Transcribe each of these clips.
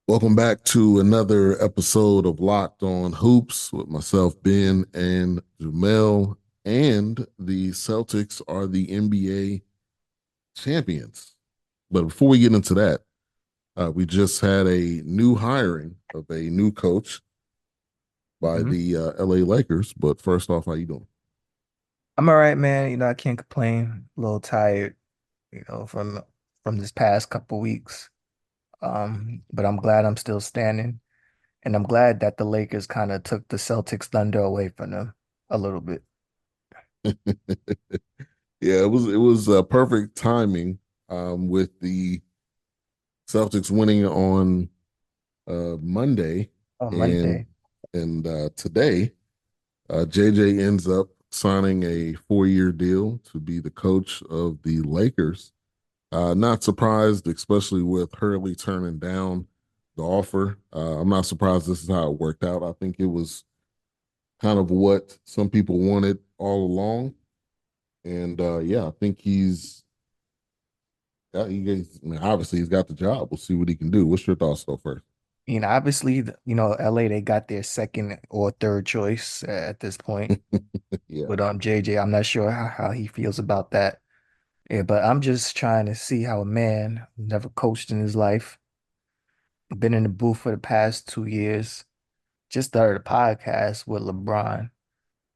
Welcome back to another episode of Locked On Hoops with myself, Ben, and Jamel. And the Celtics are the NBA champions. But before we get into that, we just had a new hiring of a new coach by hmm the LA Lakers. But first off, how you doing? I'm all right, man. I can't complain. A little tired, from this past couple weeks. But I'm glad I'm still standing, and I'm glad that the Lakers kind of took the Celtics thunder away from them a little bit. Yeah, it was perfect timing with the Celtics winning on Monday On and Monday. today. JJ ends up signing a 4-year deal to be the coach of the Lakers. Not surprised, especially with Hurley turning down the offer. I'm not surprised this is how it worked out. I think it was kind of what some people wanted all along. And yeah, I think I mean, obviously he's got the job. We'll see what he can do. What's your thoughts though first? Obviously, LA, they got their second or third choice at this point. Yeah. But JJ, I'm not sure how he feels about that. Yeah, but I'm just trying to see how a man who never coached in his life, been in the booth for the past 2 years, just started a podcast with LeBron.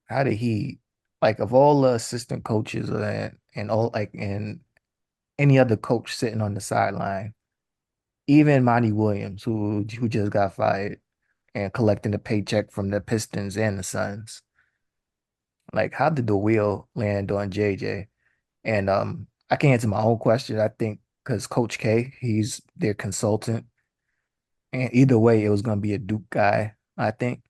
How did he, like, of all the assistant coaches and all, like, and any other coach sitting on the sideline, even Monty Williams, who just got fired and collecting a paycheck from the Pistons and the Suns, like, how did the wheel land on JJ? And I can answer my own question. I think because Coach K, he's their consultant, and either way, it was going to be a Duke guy, I think.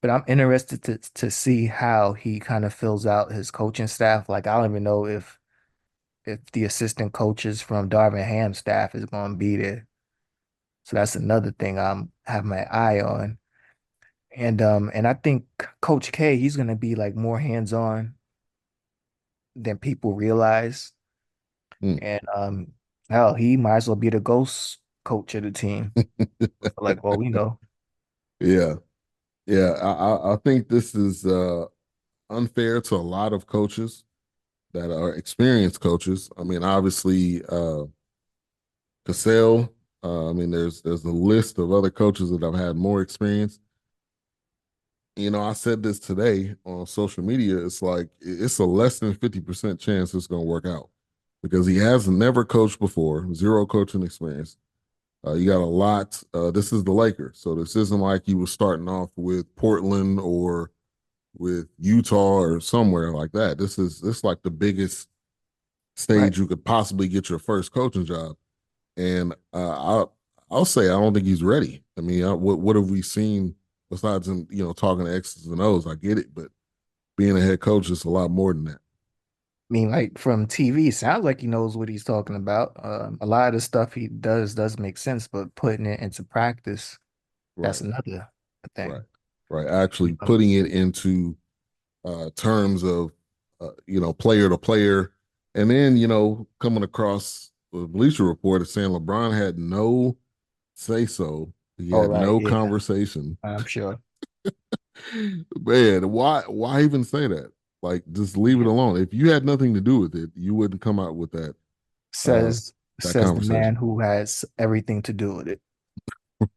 But I'm interested to see how he kind of fills out his coaching staff. Like I don't even know if the assistant coaches from Darvin Ham staff is going to be there. So that's another thing I'm have my eye on. And I think Coach K, he's going to be like more hands-on than people realize. Mm. And hell, he might as well be the ghost coach of the team. Like, well, we know. Yeah. Yeah. I think this is unfair to a lot of coaches that are experienced coaches. I mean, obviously, Cassell. I mean, there's a list of other coaches that have had more experience. I said this today on social media. It's like it's a less than 50% chance it's going to work out because he has never coached before, zero coaching experience. You got a lot. This is the Lakers, so this isn't like he was starting off with Portland or with Utah or somewhere like that. This like the biggest Right. stage you could possibly get your first coaching job. And I'll say I don't think he's ready. I mean, what have we seen besides him? Talking to X's and O's. I get it, but being a head coach is a lot more than that. I mean, like from TV, sounds like he knows what he's talking about. A lot of the stuff he does make sense, but putting it into practice, that's Right, another right, thing. right. Actually, Um, putting it into terms of player to player, and then coming across the Bleacher Report saying LeBron had no say so. He oh, had right, no yeah, conversation. I'm sure. Man, why even say that? Like, just leave it Yeah. alone. If you had nothing to do with it, you wouldn't come out with uh that Says the man conversation. who has everything to do with it.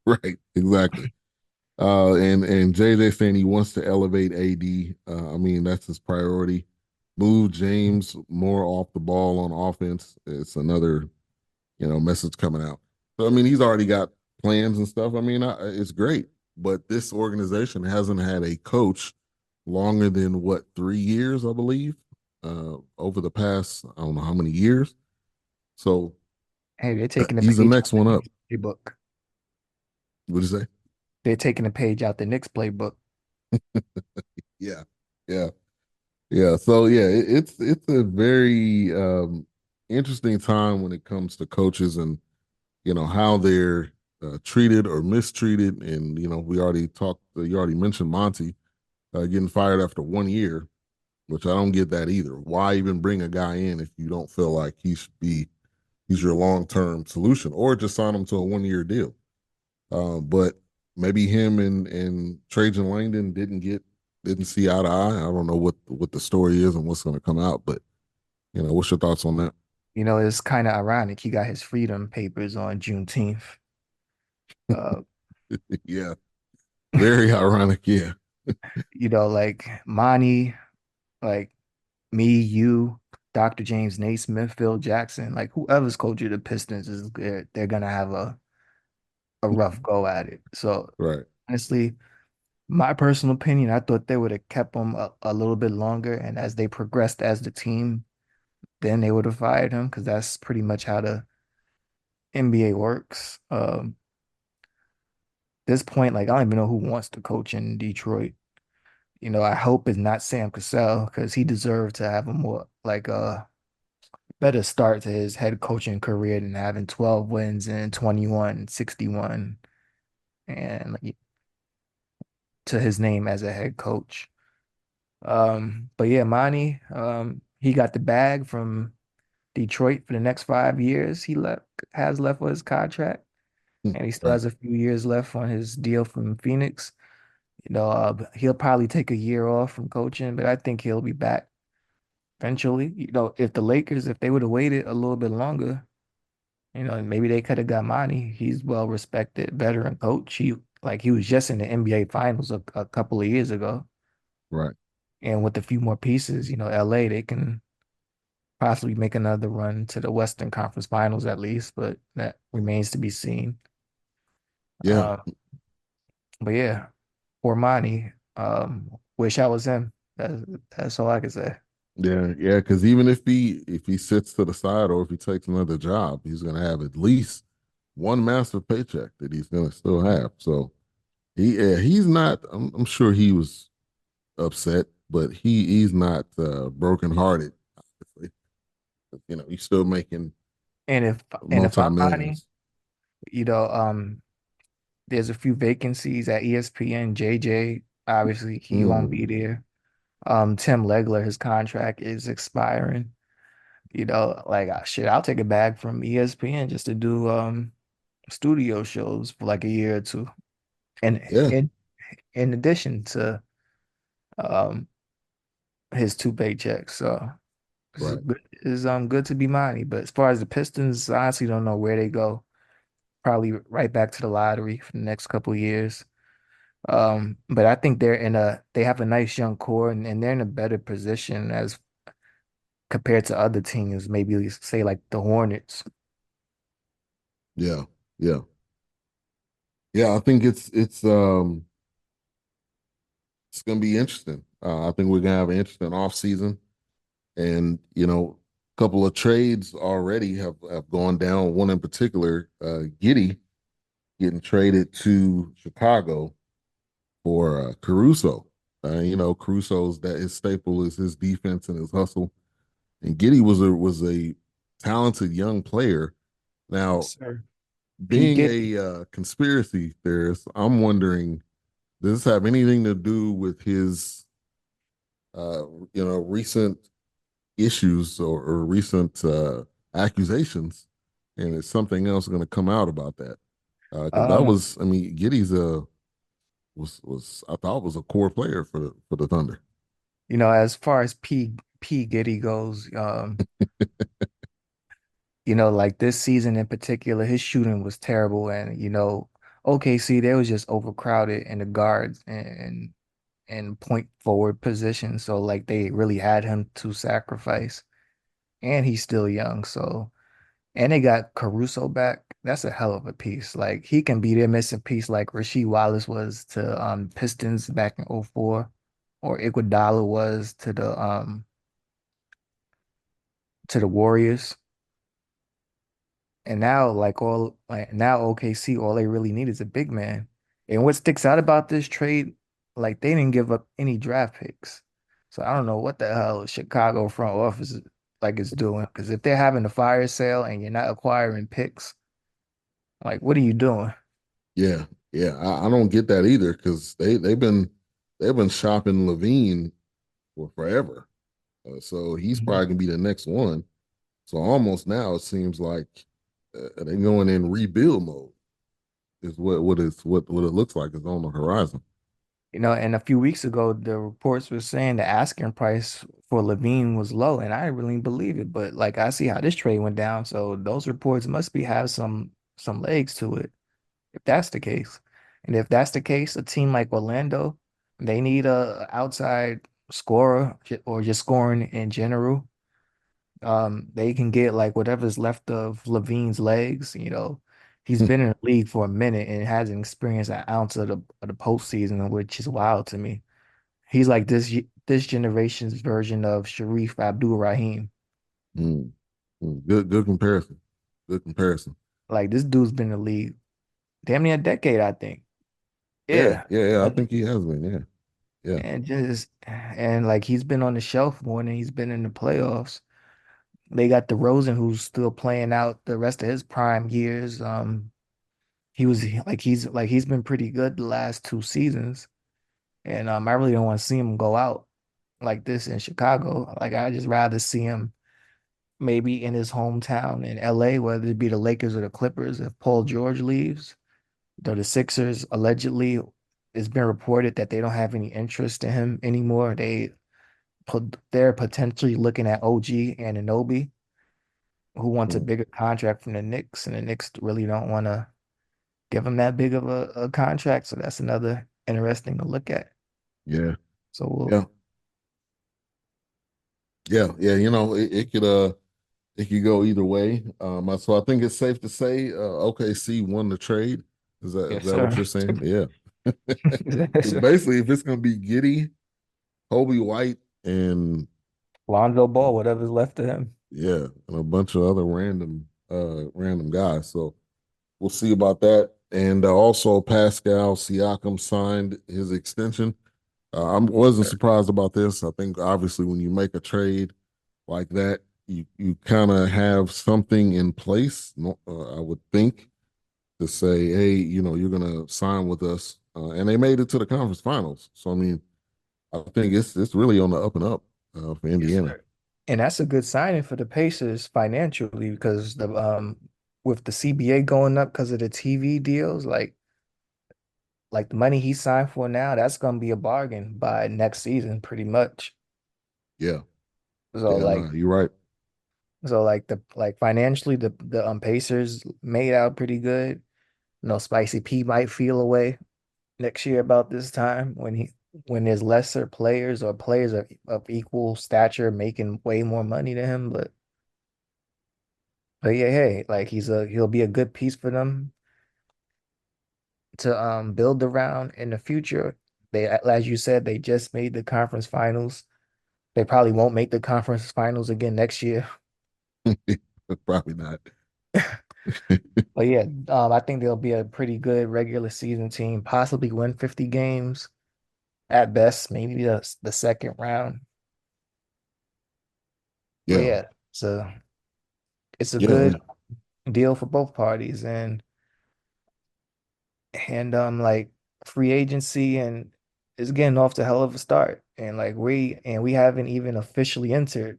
Right, exactly. And JJ saying he wants to elevate AD. I mean, that's his priority. Move James more off the ball on offense. It's another, message coming out. So I mean, he's already got plans and stuff. I mean, it's great, but this organization hasn't had a coach longer than what 3 years, I believe, over the past I don't know how many years. So Hey, they're taking a he's the page next out the one up. Knicks playbook. What do you say? They're taking a page out the Knicks playbook. Yeah, yeah. Yeah, so yeah, it's a very interesting time when it comes to coaches and how they're treated or mistreated. And we already talked. You already mentioned Monty getting fired after 1 year, which I don't get that either. Why even bring a guy in if you don't feel like he's your long term solution, or just sign him to a 1 year deal? But maybe him and Trajan Langdon didn't see eye to eye. I don't know what the story is and what's going to come out, but what's your thoughts on that? It's kind of ironic. He got his freedom papers on Juneteenth. Uh, Yeah, very ironic. Yeah, like Monty, like me, you, Dr. James Naismith, Phil Jackson, like whoever's coaching the Pistons is good. They're gonna have a rough go at it. So right. honestly, my personal opinion, I thought they would have kept him a little bit longer, and as they progressed as the team, then they would have fired him because that's pretty much how the NBA works. This point, like I don't even know who wants to coach in Detroit. I hope it's not Sam Cassell because he deserved to have a more like a better start to his head coaching career than having 12 wins and 21-61 and like, to his name as a head coach. But yeah, Monty, he got the bag from Detroit for the next 5 years. He left has left with his contract, and he still Right. has a few years left on his deal from Phoenix. He'll probably take a year off from coaching, but I think he'll be back eventually. If the Lakers, if they would have waited a little bit longer, maybe they could have got Monty. He's well respected veteran coach. He was just in the NBA finals a couple of years ago. Right. And with a few more pieces, LA, they can possibly make another run to the Western Conference Finals at least, but that remains to be seen. Yeah. Uh, but yeah, for Monty, wish I was him. That's all I can say. Yeah. Yeah. Because even if he sits to the side or if he takes another job, he's going to have at least one massive paycheck that he's going to still have. So he's not. I'm sure he was upset, but he's not brokenhearted. Obviously, he's still making And if I'm Monty, multi-millions. you know, um, there's a few vacancies at ESPN. JJ, obviously, he won't Mm, be there. Tim Legler, his contract is expiring. Like shit, I'll take a bag from ESPN just to do studio shows for like a year or two. And yeah. in addition to um his two paychecks. So Right. good to be Monty. But as far as the Pistons, I honestly don't know where they go. Probably right back to the lottery for the next couple of years. But I think they have a nice young core and they're in a better position as compared to other teams, maybe say like the Hornets. Yeah. Yeah. Yeah. I think it's going to be interesting. I think we're going to have an interesting off season, and a couple of trades already have gone down. One in particular, Giddey getting traded to Chicago for Caruso. Caruso's that his staple is his defense and his hustle. And Giddey was a talented young player. Yes, Now, sir. P. being Giddey. a conspiracy theorist, I'm wondering, does this have anything to do with his uh, recent issues or recent accusations? And is something else going to come out about that? Because that Um, was, I mean, Giddey's was I thought was a core player for the Thunder. as far as P. Giddey goes, like this season in particular, his shooting was terrible, and OKC they was just overcrowded in the guards and point forward position, so like they really had him to sacrifice, and he's still young, so and they got Caruso back. That's a hell of a piece. Like he can be their missing piece, like Rasheed Wallace was to Pistons back in '04, or Iguodala was to the Warriors. And now, now OKC, all they really need is a big man. And what sticks out about this trade, like they didn't give up any draft picks. So I don't know what the hell Chicago front office is doing. Because if they're having a fire sale and you're not acquiring picks, like what are you doing? Yeah, yeah, I don't get that either because they've been shopping Levine for forever. So he's Mhm. probably gonna be the next one. So almost now it seems like they're going in rebuild mode. is what it looks like is on the horizon. And a few weeks ago, the reports were saying the asking price for Levine was low, and I didn't really believe it. But like I see how this trade went down, so those reports must be have some legs to it, if that's the case. And if that's the case, a team like Orlando, they need a outside scorer or just scoring in general. They can get like whatever's left of Levine's legs. He's been in the league for a minute and hasn't experienced an ounce of the postseason, which is wild to me. He's like this generation's version of Sharif Abdul-Rahim. Mm. Good comparison. Good comparison. Like this dude's been in the league damn near a decade, I think. Yeah, Yeah. yeah, yeah. I Uh, think he has been. Yeah, yeah. and like he's been on the shelf more than he's been in the playoffs. They got DeRozan who's still playing out the rest of his prime years. He's been pretty good the last 2 seasons. And I really don't want to see him go out like this in Chicago. Like I just rather see him maybe in his hometown in LA, whether it be the Lakers or the Clippers, if Paul George leaves. Though the Sixers allegedly, it's been reported that they don't have any interest in him anymore. They're potentially looking at OG and Anunoby, who wants a Mm. bigger contract from the Knicks, and the Knicks really don't want to give him that big of a contract. So that's another interesting to look at. Yeah, So we'll, yeah, yeah, yeah. It could go either way. So I think it's safe to say OKC won the trade. Is yes, that what sir. you're saying? Yeah. Yes, Because sir. basically, if it's gonna be Giddey, Kobe White, and Lonzo Ball, whatever's left of him. yeah, and a bunch of other random guys. So we'll see about that. And also Pascal Siakam signed his extension. I wasn't surprised about this. I think obviously when you make a trade like that, you kind of have something in place. I would think to say, hey, you're gonna sign with us, and they made it to the conference finals. So I mean, I think it's really on the up and up for Yes, Indiana. sir. And that's a good signing for the Pacers financially because the with the CBA going up because of the TV deals, like the money he signed for now, that's gonna be a bargain by next season, pretty much. Yeah, So yeah, like no, you're right. so like financially the Pacers made out pretty good. Spicy P might feel away next year about this time when there's lesser players or players of equal stature making way more money than him. But yeah, hey, like he'll be a good piece for them to build around in the future. As you said, they just made the conference finals. They probably won't make the conference finals again next year. Probably not. But yeah, I think they'll be a pretty good regular season team, possibly win 50 games at best, maybe the second round. But Yeah, yeah, so it's a yeah, good deal for both parties, and like free agency and it's getting off to hell of a start. And like we haven't even officially entered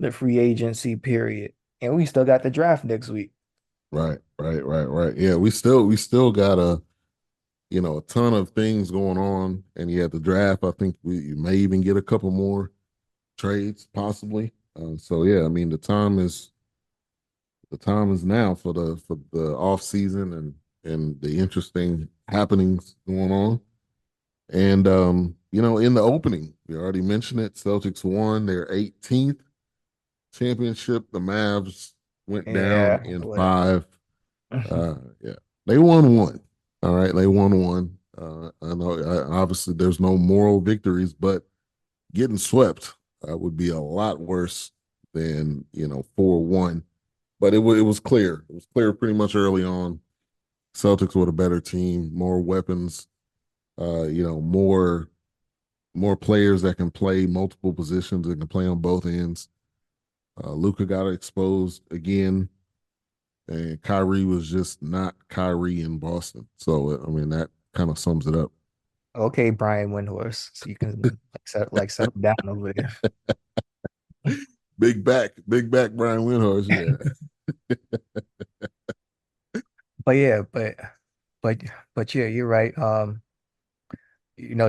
the free agency period. And we still got the draft next week. right. Yeah, we still got a ton of things going on, and yeah, the draft. I think you may even get a couple more trades possibly. So yeah, I mean the time is now for the off season and the interesting happenings going on. And in the opening, we already mentioned it. Celtics won their 18th championship. The Mavs went down Yeah, in whatever. five. Yeah, they won one. All right, they won one. I know obviously there's no moral victories, but getting swept would be a lot worse than 4-1. But it was clear. It was clear pretty much early on. Celtics were the better team, more weapons, more players that can play multiple positions and can play on both ends. Luka got exposed again, and Kyrie was just not Kyrie in Boston. So I mean that kind of sums it up. Okay, Brian Windhorst. So you can settle down over there. Big back, Brian Windhorst. Yeah, But yeah, but but but yeah, you're right.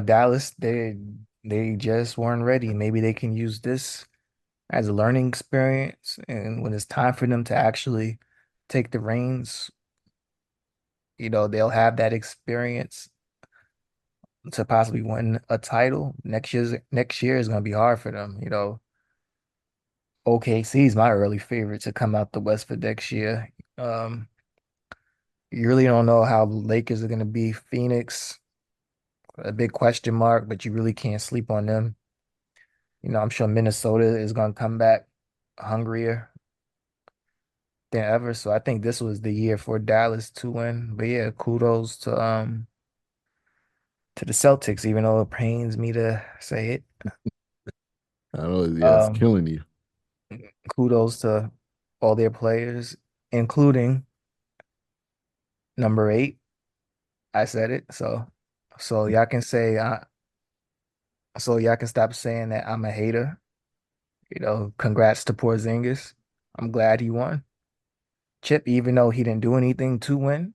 Dallas, they just weren't ready. Maybe they can use this as a learning experience, and when it's time for them to actually take the reins, they'll have that experience to possibly win a title. Next year is gonna be hard for them. OKC is my early favorite to come out the West for next year. Um, you really don't know how the Lakers are gonna be. Phoenix, a big question mark, but you really can't sleep on them. I'm sure Minnesota is gonna come back hungrier than ever. So I think this was the year for Dallas to win. But yeah, kudos to the Celtics, even though it pains me to say it. I know, yeah, it's Um, killing you. kudos to all their players, including number 8. I said it. So y'all can say so y'all can stop saying that I'm a hater. Congrats to Porzingis. I'm glad he won. Chip, even though he didn't do anything to win,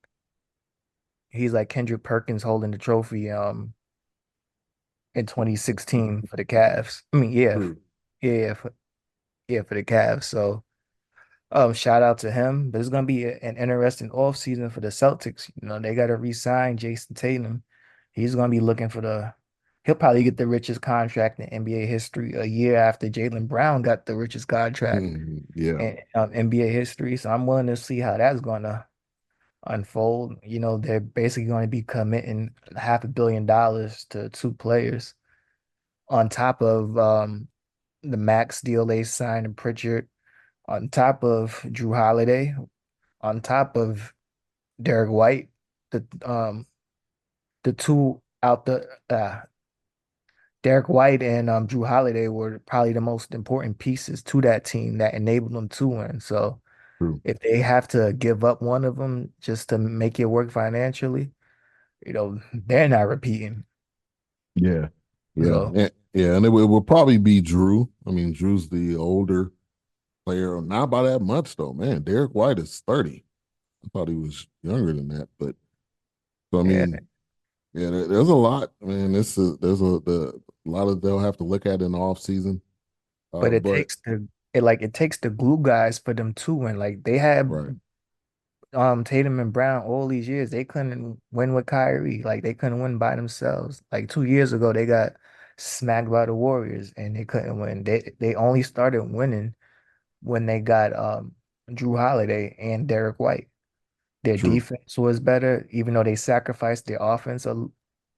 he's like Kendrick Perkins holding the trophy in 2016 for the Cavs. I mean, True. yeah, for the Cavs. So shout out to him. But it's gonna be an interesting offseason for the Celtics. They gotta re-sign Jason Tatum. He's gonna be looking for he'll probably get the richest contract in NBA history a year after Jaylen Brown got the richest contract Yeah, in NBA history. So I'm willing to see how that's gonna unfold. They're basically going to be committing $500 million to two players on top of the max deal they signed in Pritchard, on top of Drew Holiday, on top of Derek White. The two out the Derek White and Drew Holiday were probably the most important pieces to that team that enabled them to win. So true. if they have to give up one of them just to make it work financially, they're not repeating. Yeah, yeah, So yeah, and it will probably be Drew. I mean, Drew's the older player, not by that much though. Man, Derek White is 30. I thought he was younger than that, but so I yeah, mean, yeah, there's a lot. I mean, a lot of they'll have to look at in the off season. but But it takes the glue guys for them to win. Like they had right, Tatum and Brown all these years. They couldn't win with Kyrie. Like they couldn't win by themselves. Like 2 years ago, they got smacked by the Warriors and they couldn't win. They only started winning when they got Drew Holiday and Derek White. Their true. defense was better, even though they sacrificed their offense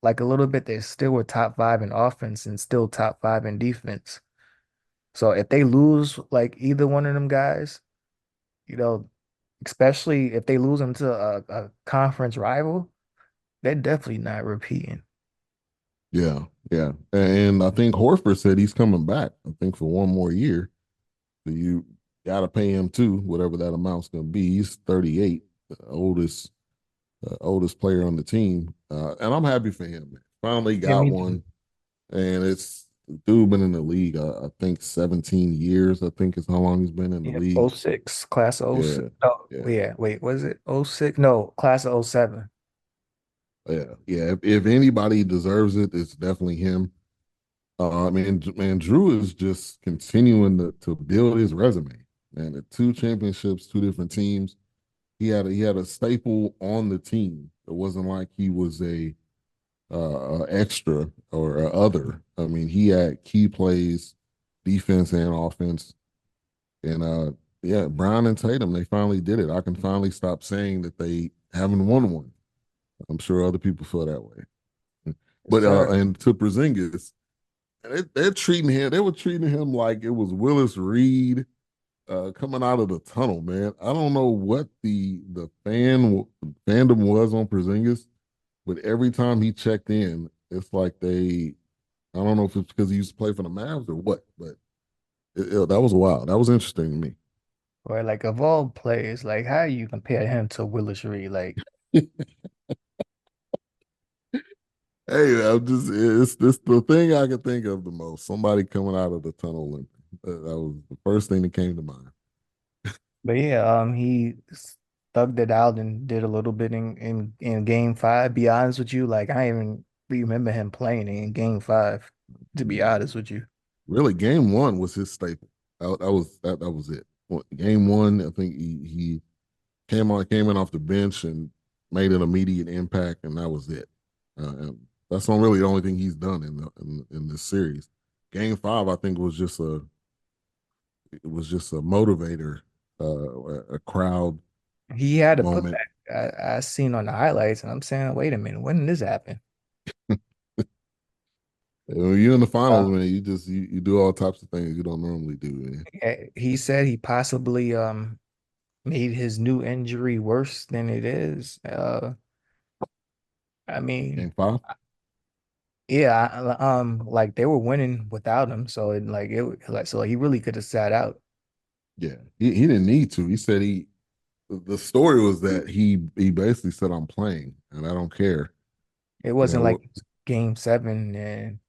like a little bit. They still were top 5 in offense and still top 5 in defense. So if they lose like either one of them guys, you know, especially if they lose them to a conference rival, they're definitely not repeating. Yeah, yeah, and I think Horford said he's coming back. I think for one more year. So you got to pay him too, whatever that amount's going to be. He's 38, the oldest player on the team, and I'm happy for him. Man. Finally Yeah, got me too. one, and it's dude been in the league. I think 17 years. I think is how long he's been in the Yeah, league. oh 06, class of oh 06. Yeah, Oh, yeah, yeah, wait, was it oh 06? No, class of oh 07. yeah, yeah. If anybody deserves it, it's definitely him. I mean, man, Drew is just continuing to build his resume. Man, the 2 championships, 2 different teams. He had a staple on the team. It wasn't like he was a extra or a other. I mean, he had key plays, defense and offense, and yeah, Brown and Tatum they finally did it. I can finally stop saying that they haven't won one. I'm sure other people feel that way. Yes, But sir. and to Porzingis, they're treating him. They were treating him like it was Willis Reed coming out of the tunnel, man. I don't know what the fandom was on Porzingis, but every time he checked in, it's like I don't know if it's because he used to play for the Mavs or what, but that was wild. That was interesting to me. Or like of all players, like how you compare him to Willis Reed? Like, Hey, I'm just it's this the thing I can think of the most. Somebody coming out of the tunnel limping. That was the first thing that came to mind. but yeah, thugged it out and did a little bit in game five. Be honest with you, like I even remember him playing in game five, to be honest with you. Really, game one was his staple. That was it. Well, game one, I think he came in off the bench and made an immediate impact, and that was it. And that's not really the only thing he's done in this series. Game five, I think, was just a motivator, a crowd He had a moment. putback I seen on the highlights, and I'm saying, wait a minute, when did this happen? When you're in the finals, Uh, man, you do all types of things you don't normally do, man. he said he possibly made his new injury worse than it is. I mean, Game five, yeah, like they were winning without him, so so he really could have sat out. yeah, he didn't need to. He said the story was that he basically said I'm playing and I don't care. It You wasn't like know, it was game seven and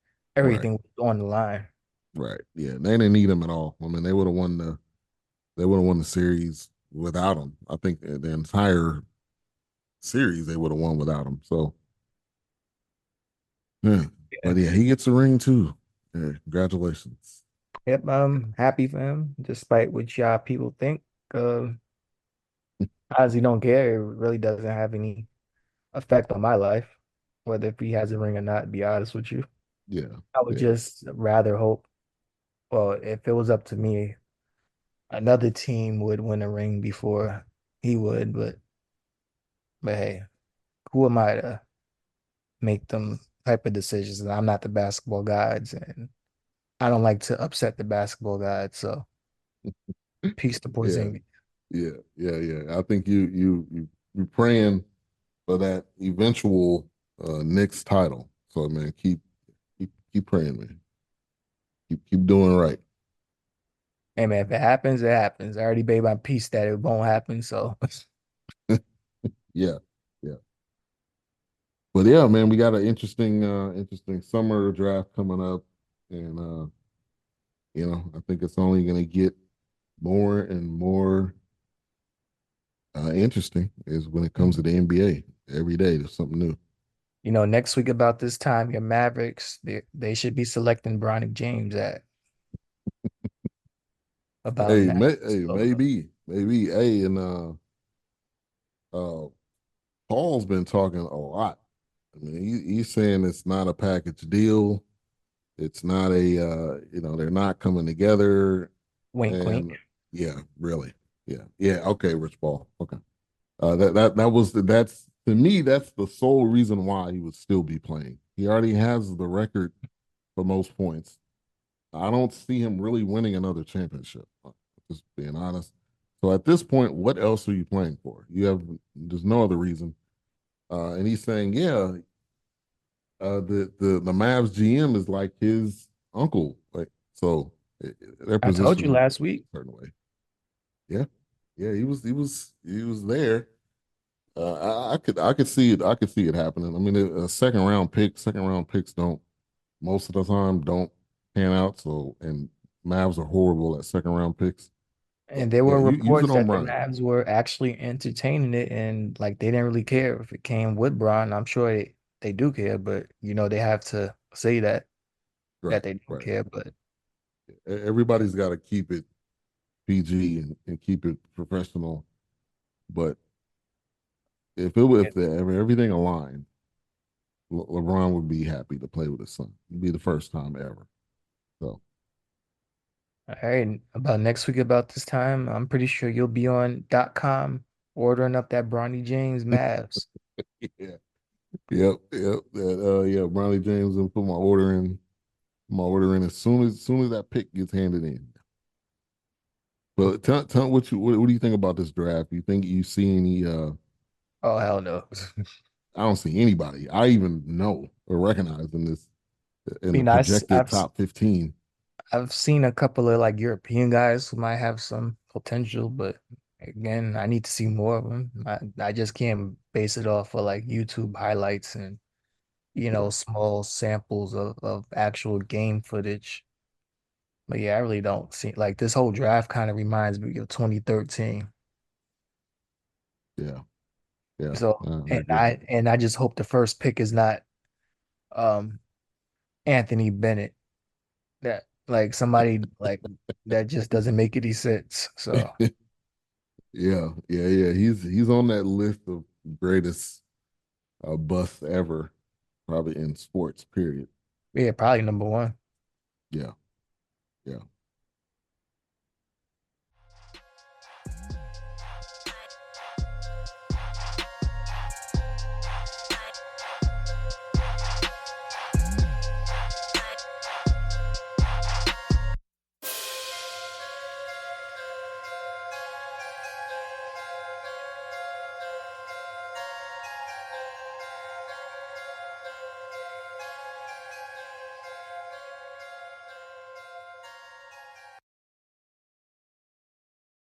right, everything was on the line. right, yeah. They didn't need him at all. I mean, they would have won the series without him. I think the entire series they would have won without him. So yeah, Yeah. but yeah, he gets a ring too. Yeah, congratulations. Yep, I'm happy for him, despite what y'all people think. Uh, I honestly don't care. It really doesn't have any effect on my life, whether if he has a ring or not, to be honest with you. Yeah, I would yeah, just rather hope, well, if it was up to me, another team would win a ring before he would, but hey, who am I to make them type of decisions? And I'm not the basketball gods, and I don't like to upset the basketball gods. So peace to yeah, Porzingis. yeah. I think you praying for that eventual Knicks title. So man, keep praying, man. Keep doing right. Hey man, if it happens, it happens. I already made my peace that it won't happen. So Yeah, yeah. But yeah, man, we got an interesting summer draft coming up, and I think it's only going to get more and more interesting is when it comes to the NBA. Every day there's something new. next week about this time, your Mavericks, they should be selecting Bronny James at about now. Hey, So maybe. Hey, and uh, Paul's been talking a lot. I mean, he's saying it's not a package deal. It's not they're not coming together. wink, wink. And yeah, really, yeah. Okay, Rich Paul. Okay, that's to me that's the sole reason why he would still be playing. He already has the record for most points. I don't see him really winning another championship. Just being honest. So at this point, what else are you playing for? There's no other reason. And he's saying, yeah, the Mavs GM is like his uncle, like so they're I told you positioned last week. a certain way. Yeah, yeah, he was there. I could see it. I could see it happening. I mean, a second round picks don't most of the time don't pan out. So and Mavs are horrible at second round picks. And So there yeah, were you use it reports on that the Bronny. Mavs were actually entertaining it and like they didn't really care if it came with Bron. I'm sure they do care, but they have to say that Right, they don't right. care. But Everybody's got to keep it PG and keep it professional. But if everything aligned, LeBron would be happy to play with his son. It'd be the first time ever. So all right, about next week about this time, I'm pretty sure you'll be on .com ordering up that Bronny James Mavs. yeah, yep. Yeah, Bronny James and put my order in as soon as that pick gets handed in. But tell what do you think about this draft? You see any Oh hell no. I don't see anybody I even know or recognize in the projected I've top 15. I've seen a couple of like European guys who might have some potential, but again, I need to see more of them. I just can't base it off of like YouTube highlights and Yeah. small samples of actual game footage. But yeah, I really don't see like this whole draft kind of reminds me of 2013. Yeah, yeah, So I agree. and I just hope the first pick is not um Anthony Bennett. That like somebody like that just doesn't make any sense. So Yeah, yeah, yeah. He's on that list of greatest busts ever, probably in sports. Period. yeah, probably number one. Yeah.